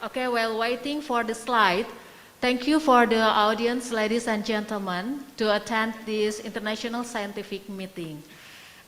Okay, while waiting for the slide, thank you for the audience, ladies and gentlemen, to attend this international scientific meeting.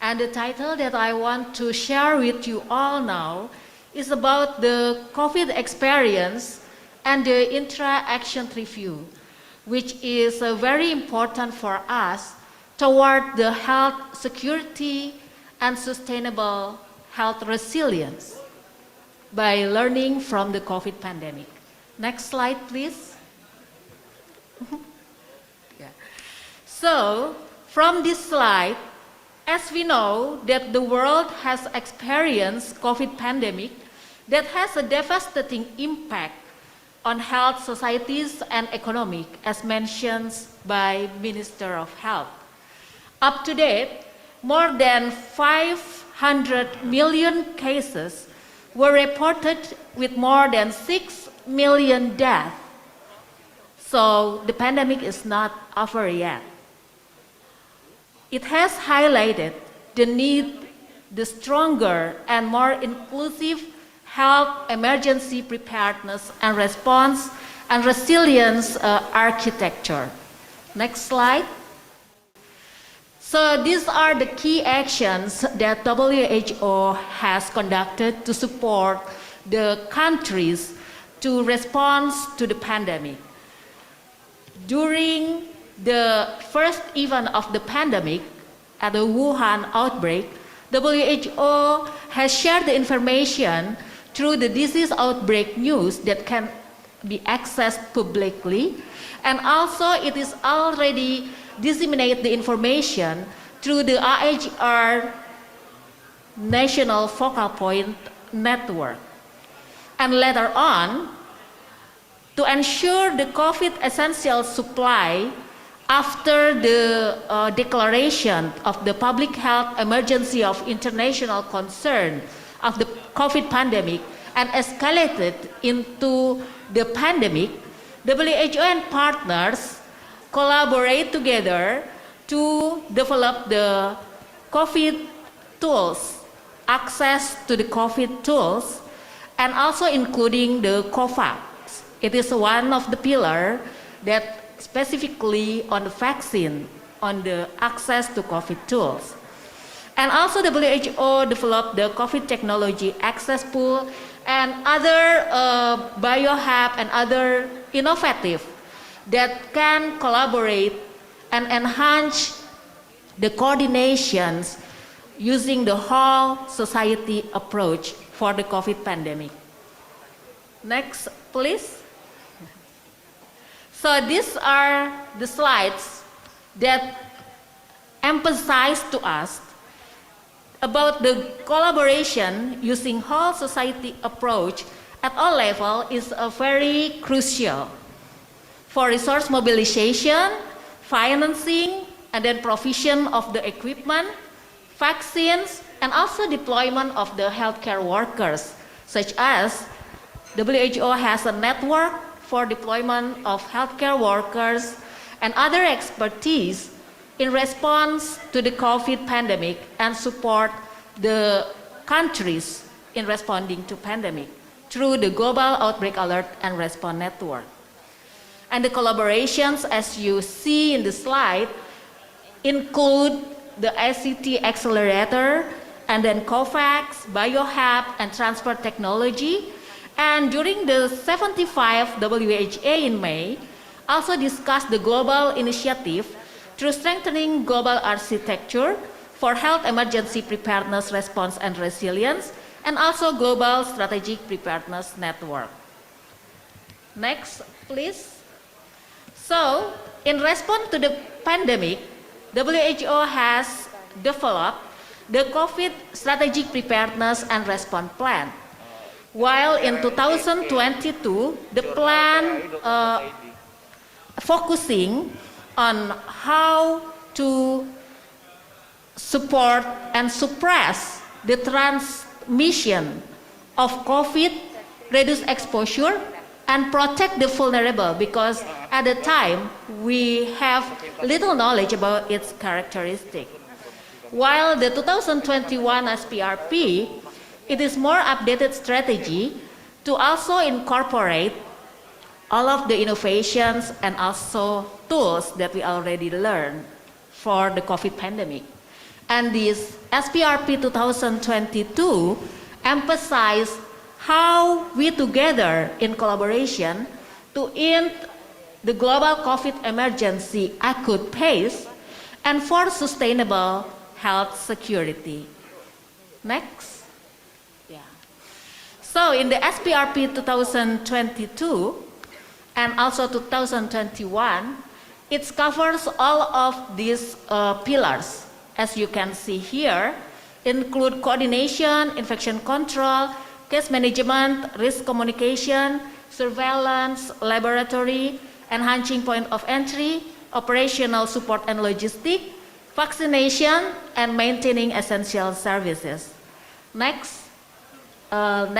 And the title that I want to share with you all now is about the COVID experience and the intra-action review, which is very important for us toward the health security and sustainable health resilience by learning from the COVID pandemic. Next slide, please. Yeah. So, from this slide, as we know that the world has experienced COVID pandemic that has a devastating impact on health, societies, and economic, as mentioned by Minister of Health. Up to date, more than 500 million cases were reported with more than 6 million deaths. So the pandemic is not over yet. It has highlighted the need, the stronger and more inclusive health emergency preparedness and response and resilience architecture. Next slide. So these are the key actions that WHO has conducted to support the countries to respond to the pandemic. During the first event of the pandemic, at the Wuhan outbreak, WHO has shared the information through the disease outbreak news that can be accessed publicly, and also it is already disseminate the information through the IHR National Focal Point Network. And later on, to ensure the COVID essential supply after the declaration of the public health emergency of international concern of the COVID pandemic and escalated into the pandemic, WHO and partners collaborate together to develop the COVID tools, access to the COVID tools, and also including the COVAX. It is one of the pillars that specifically on the vaccine, on the access to COVID tools. And also WHO developed the COVID technology access pool and other biohub and other innovative that can collaborate and enhance the coordinations using the whole society approach for the COVID pandemic. Next, please. So these are the slides that emphasize to us about the collaboration using whole society approach at all levels is very crucial for resource mobilization, financing, and then provision of the equipment, vaccines, and also deployment of the healthcare workers, such as WHO has a network for deployment of healthcare workers and other expertise in response to the COVID pandemic and support the countries in responding to pandemic through the Global Outbreak Alert and Response Network. And the collaborations, as you see in the slide, include the ICT Accelerator, and then COVAX, BioHub, and Transport Technology. And during the 75th WHA in May, also discussed the global initiative through strengthening global architecture for health emergency preparedness, response, and resilience, and also global strategic preparedness network. Next, please. So, in response to the pandemic, WHO has developed the COVID Strategic Preparedness and Response Plan. While in 2022, the plan focusing on how to support and suppress the transmission of COVID, reduce exposure, and protect the vulnerable, because at the time we have little knowledge about its characteristic. While the 2021 SPRP, it is more updated strategy to also incorporate all of the innovations and also tools that we already learned for the COVID pandemic. And this SPRP 2022 emphasized how we together in collaboration to end the global COVID emergency at good pace and for sustainable health security. Next. Yeah. So in the SPRP 2022 and also 2021, it covers all of these pillars. As you can see here, include coordination, infection control, case management, risk communication, surveillance, laboratory, enhancing point of entry, operational support and logistics, vaccination, and maintaining essential services. Next. And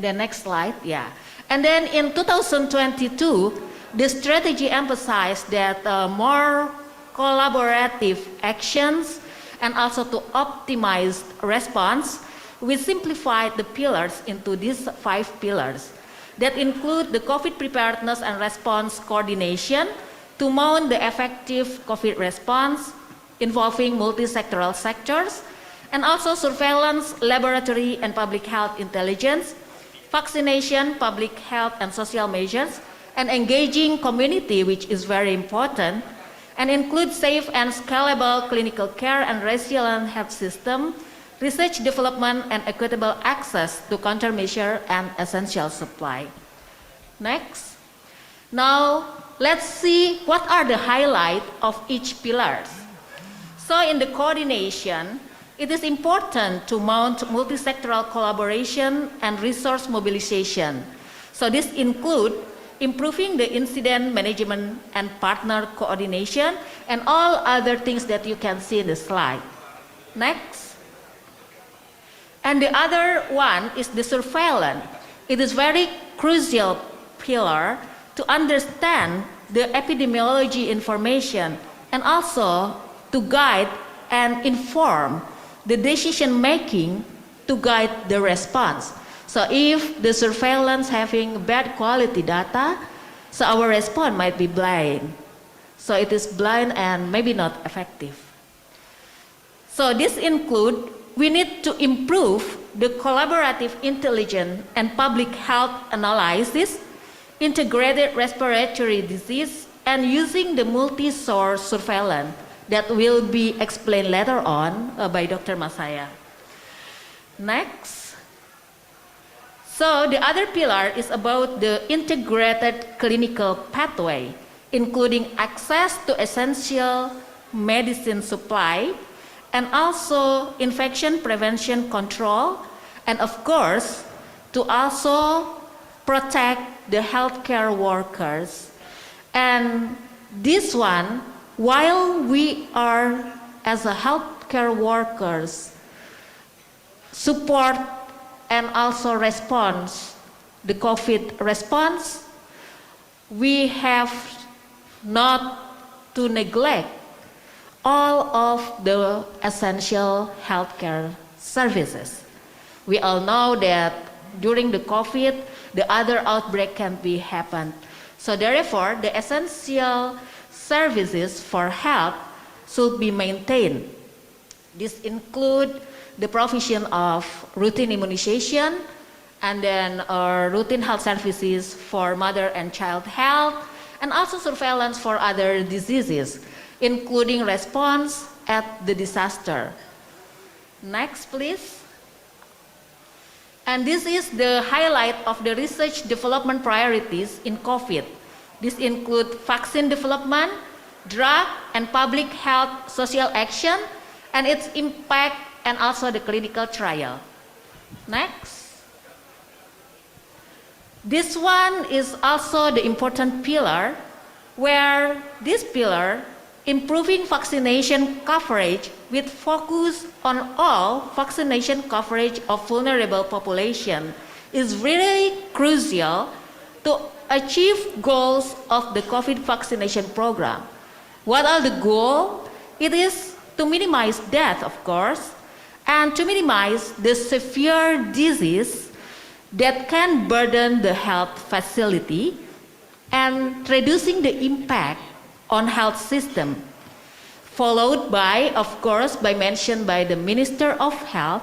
then next slide, yeah. And then in 2022, the strategy emphasized that more collaborative actions and also to optimize response, we simplified the pillars into these 5 pillars that include the COVID preparedness and response coordination to mount the effective COVID response involving multi-sectoral sectors, and also surveillance, laboratory, and public health intelligence, vaccination, public health and social measures, and engaging community, which is very important, and include safe and scalable clinical care and resilient health system, research development, and equitable access to countermeasure and essential supply. Next. Now, let's see what are the highlights of each pillars. So in the coordination, it is important to mount multi-sectoral collaboration and resource mobilization. So this includes improving the incident management and partner coordination and all other things that you can see in the slide. Next. And the other one is the surveillance. It is very crucial pillar to understand the epidemiology information and also to guide and inform the decision making to guide the response. So if the surveillance having bad quality data, so our response might be blind. So it is blind and maybe not effective. So this include, we need to improve the collaborative intelligence and public health analysis, integrated respiratory disease, and using the multi-source surveillance that will be explained later on by Dr. Masaya. Next. So the other pillar is about the integrated clinical pathway, including access to essential medicine supply, and also infection prevention control, and of course, to also protect the healthcare workers. And this one, while we are as a healthcare workers support and also response the COVID response, we have not to neglect all of the essential healthcare services. We all know that during the COVID, the other outbreak can be happen. So therefore, the essential services for health should be maintained. This include the provision of routine immunization and then routine health services for mother and child health, and also surveillance for other diseases, including response at the disaster. Next, please. And this is the highlight of the research development priorities in COVID. This includes vaccine development, drug and public health social action, and its impact, and also the clinical trial. Next. This one is also the important pillar, where this pillar, improving vaccination coverage with focus on all vaccination coverage of vulnerable population, is really crucial to achieve goals of the COVID vaccination program. What are the goals? It is to minimize death, of course, and to minimize the severe disease that can burden the health facility and reducing the impact on health system, followed by, of course, by mentioned by the Minister of Health,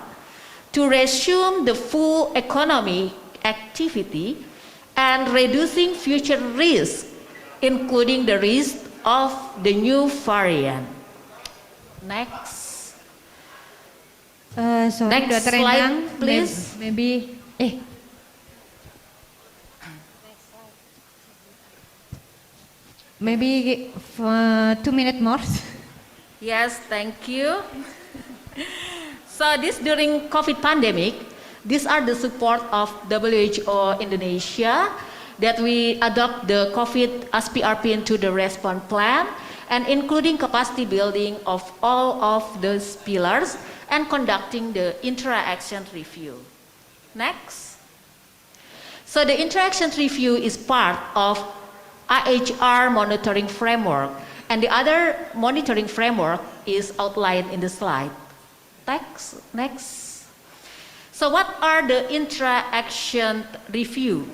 to resume the full economic activity and reducing future risk, including the risk of the new variant. Next. Sorry, Next Dr. slide, Endang, please. Maybe 2 minutes more. Yes, thank you. So this during COVID pandemic, these are the support of WHO Indonesia that we adopt the COVID SPRP into the response plan and including capacity building of all of those pillars and conducting the interaction review. Next. So the interaction review is part of IHR monitoring framework, and the other monitoring framework is outlined in the slide. Next. So what are the interaction review?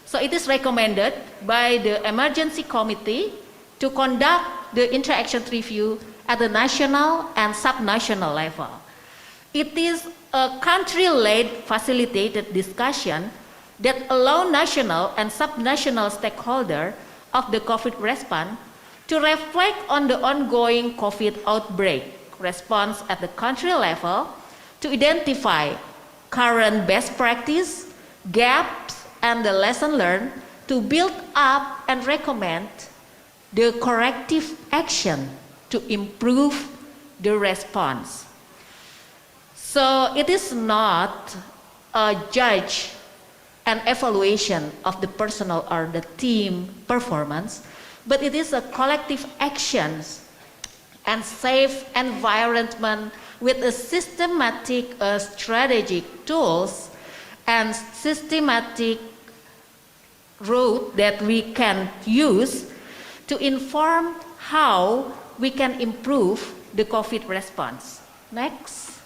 So it is recommended by the emergency committee to conduct the interaction review at the national and subnational level. It is a country-led facilitated discussion that allow national and subnational stakeholders of the COVID response to reflect on the ongoing COVID outbreak response at the country level, to identify current best practice, gaps, and the lesson learned, to build up and recommend the corrective action to improve the response. So it is not a judge and evaluation of the personal or the team performance, but it is a collective actions and safe environment with a systematic strategic tools and systematic route that we can use to inform how we can improve the COVID response. Next.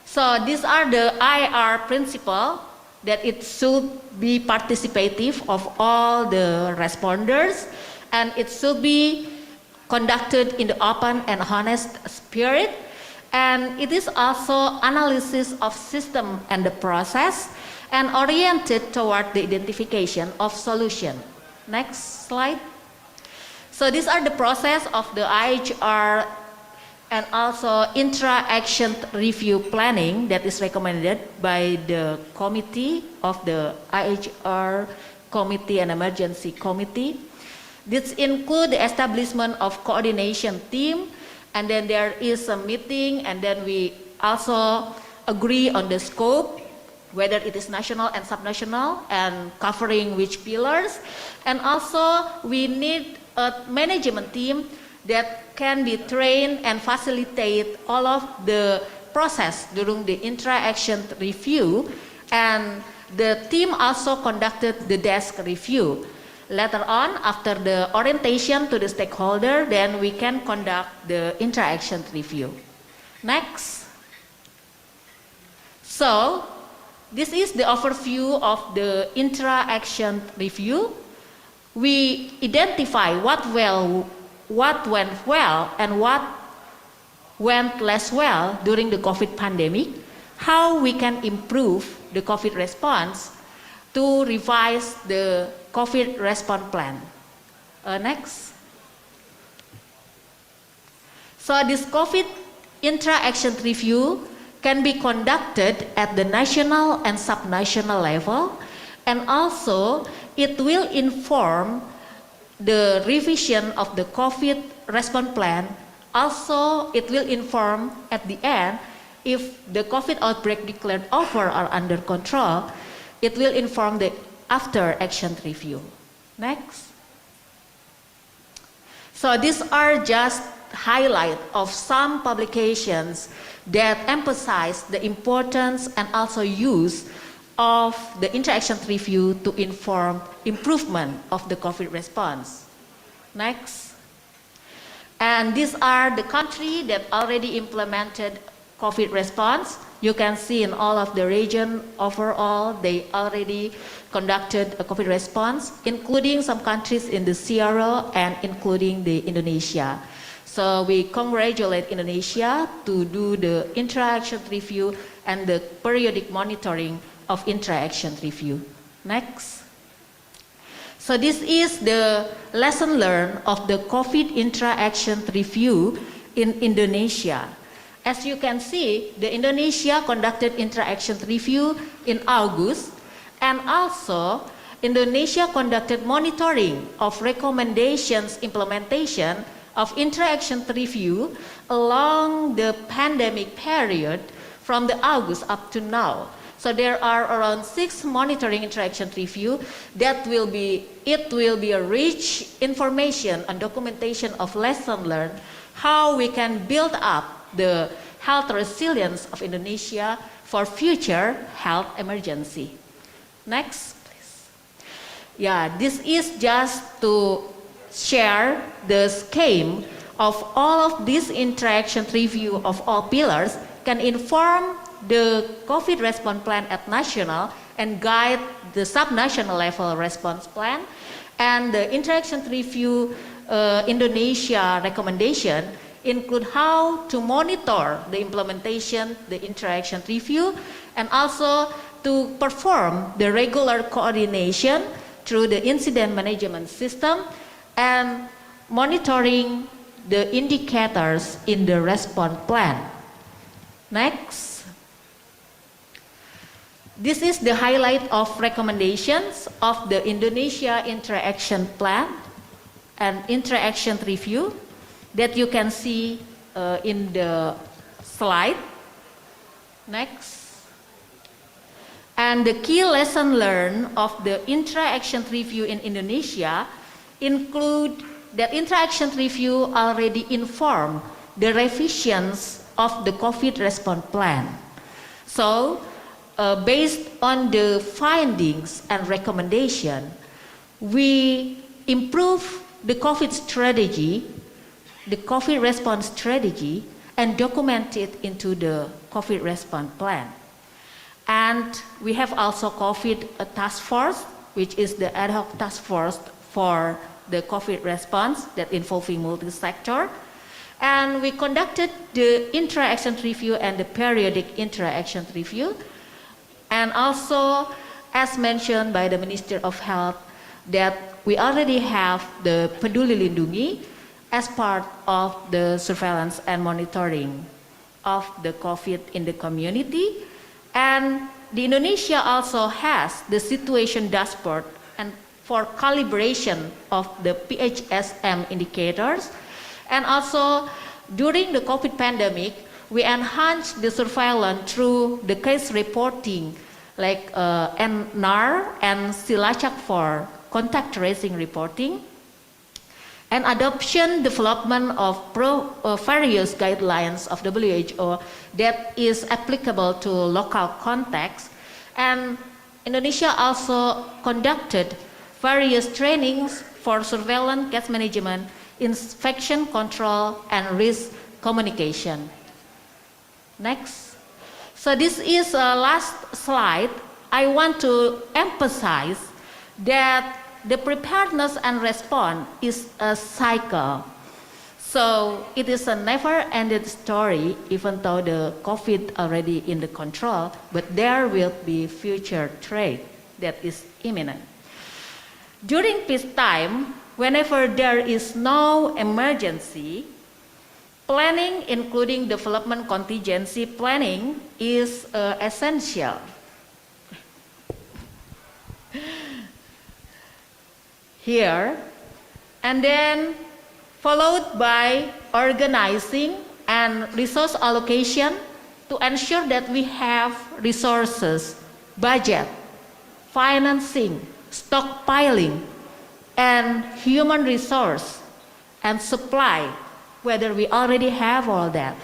So these are the IR principle that it should be participative of all the responders, and it should be conducted in the open and honest spirit, and it is also analysis of system and the process and oriented toward the identification of solution. Next slide. So these are the process of the IHR and also intra-action review planning that is recommended by the committee of the IHR committee and emergency committee. This include the establishment of coordination team, and then there is a meeting, and then we also agree on the scope, whether it is national and subnational, and covering which pillars. And also we need a management team that can be trained and facilitate all of the process during the intra-action review, and the team also conducted the desk review. Later on, after the orientation to the stakeholder, then we can conduct the interaction review. Next. So, this is the overview of the interaction review. We identify what went well and what went less well during the COVID pandemic, how we can improve the COVID response to revise the COVID response plan. Next. So this COVID intra-action review can be conducted at the national and subnational level, and also it will inform the revision of the COVID response plan. Also, it will inform at the end if the COVID outbreak declared over or under control. It will inform the after action review. Next. So these are just highlight of some publications that emphasize the importance and also use of the interaction review to inform improvement of the COVID response. Next. And these are the countries that already implemented COVID response. You can see in all of the region overall, they already conducted a COVID response, including some countries in the CRO and including the Indonesia. So we congratulate Indonesia to do the interaction review and the periodic monitoring of interaction review. Next. So this is the lesson learned of the COVID interaction review in Indonesia. As you can see, the Indonesia conducted interaction review in August, and also Indonesia conducted monitoring of recommendations implementation of interaction review along the pandemic period from the August up to now. So there are around 6 monitoring interaction review that will be a rich information and documentation of lesson learned, how we can build up the health resilience of Indonesia for future health emergency. Next, please. Yeah, this is just to share the scheme of all of this interaction review of all pillars can inform the COVID response plan at national and guide the sub-national level response plan. And the interaction review Indonesia recommendation include how to monitor the implementation, the interaction review, and also to perform the regular coordination through the incident management system and monitoring the indicators in the response plan. Next. This is the highlight of recommendations of the Indonesia interaction plan and interaction review that you can see in the slide. Next. And the key lesson learned of the interaction review in Indonesia include that interaction review already informed the revisions of the COVID response plan. So, based on the findings and recommendation, we improve the COVID strategy, the COVID response strategy, and document it into the COVID response plan. And we have also COVID task force, which is the ad hoc task force for the COVID response that involving multi-sector. And we conducted the interaction review and the periodic interaction review. And also, as mentioned by the Minister of Health, that we already have the Peduli Lindungi as part of the surveillance and monitoring of the COVID in the community. And the Indonesia also has the situation dashboard and for calibration of the PHSM indicators. And also, during the COVID pandemic, we enhanced the surveillance through the case reporting, like NAR and Silacak for contact tracing reporting, and adoption development of various guidelines of WHO that is applicable to local context. And Indonesia also conducted various trainings for surveillance, case management, infection control, and risk communication. Next. So this is a last slide. I want to emphasize that the preparedness and response is a cycle. So it is a never-ending story, even though the COVID already in the control, but there will be future threat that is imminent. During peacetime, whenever there is no emergency, planning, including development contingency planning, is essential. Here, and then followed by organizing and resource allocation to ensure that we have resources, budget, financing, stockpiling, and human resource and supply, whether we already have all that.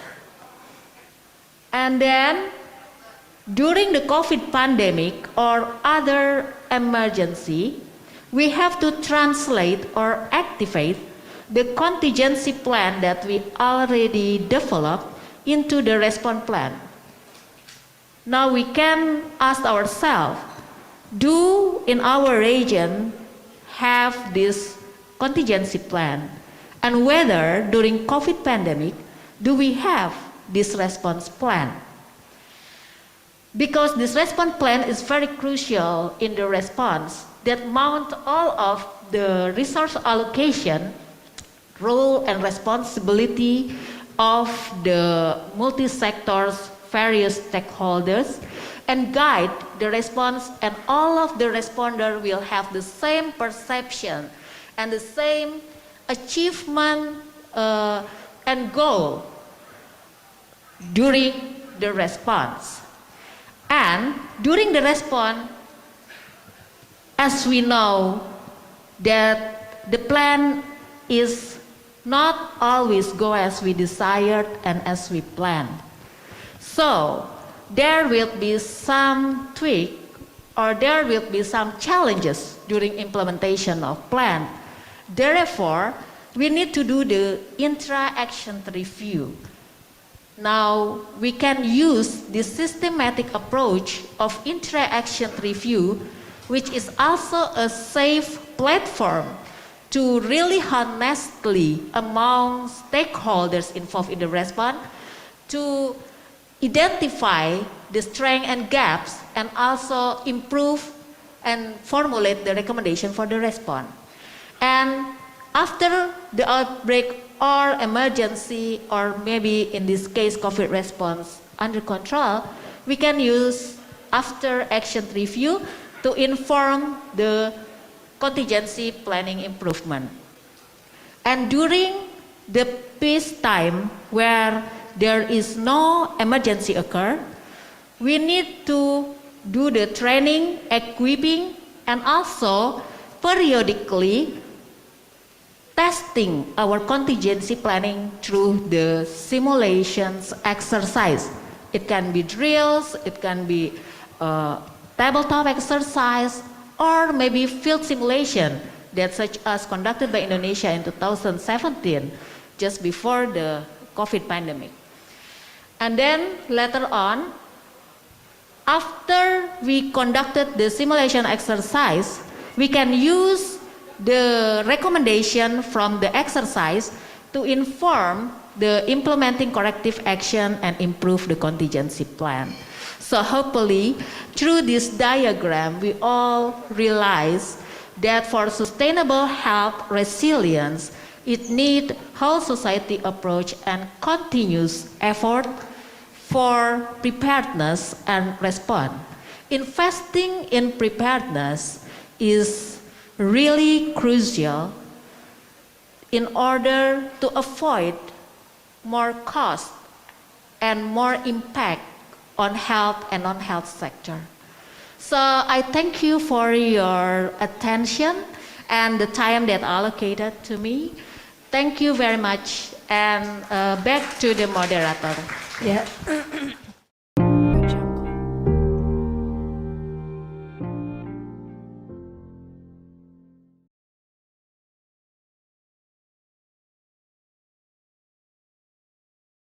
And then during the COVID pandemic or other emergency, we have to translate or activate the contingency plan that we already developed into the response plan. Now we can ask ourselves, do in our region have this contingency plan? And whether during COVID pandemic, do we have this response plan? Because this response plan is very crucial in the response that mount all of the resource allocation, role and responsibility of the multi-sectors, various stakeholders, and guide the response, and all of the responder will have the same perception and the same achievement and goal during the response. And during the response, as we know that the plan is not always go as we desired and as we planned. So there will be some tweak or there will be some challenges during implementation of plan. Therefore, we need to do the intra-action review. Now, we can use this systematic approach of intra-action review, which is also a safe platform to really honestly among stakeholders involved in the response to identify the strengths and gaps and also improve and formulate the recommendation for the response. And after the outbreak or emergency, or maybe in this case COVID response under control, we can use after action review to inform the contingency planning improvement. And during the peace time where there is no emergency occur, we need to do the training, equipping, and also periodically testing our contingency planning through the simulations exercise. It can be drills, it can be tabletop exercise, or maybe field simulation that such as conducted by Indonesia in 2017, just before the COVID pandemic. And then later on, after we conducted the simulation exercise, we can use the recommendation from the exercise to inform the implementing corrective action and improve the contingency plan. So hopefully, through this diagram, we all realize that for sustainable health resilience, it needs whole society approach and continuous effort for preparedness and response. Investing in preparedness is really crucial in order to avoid more cost and more impact on health and non-health sector. So I thank you for your attention and the time that allocated to me. Thank you very much, and back to the moderator. Ya,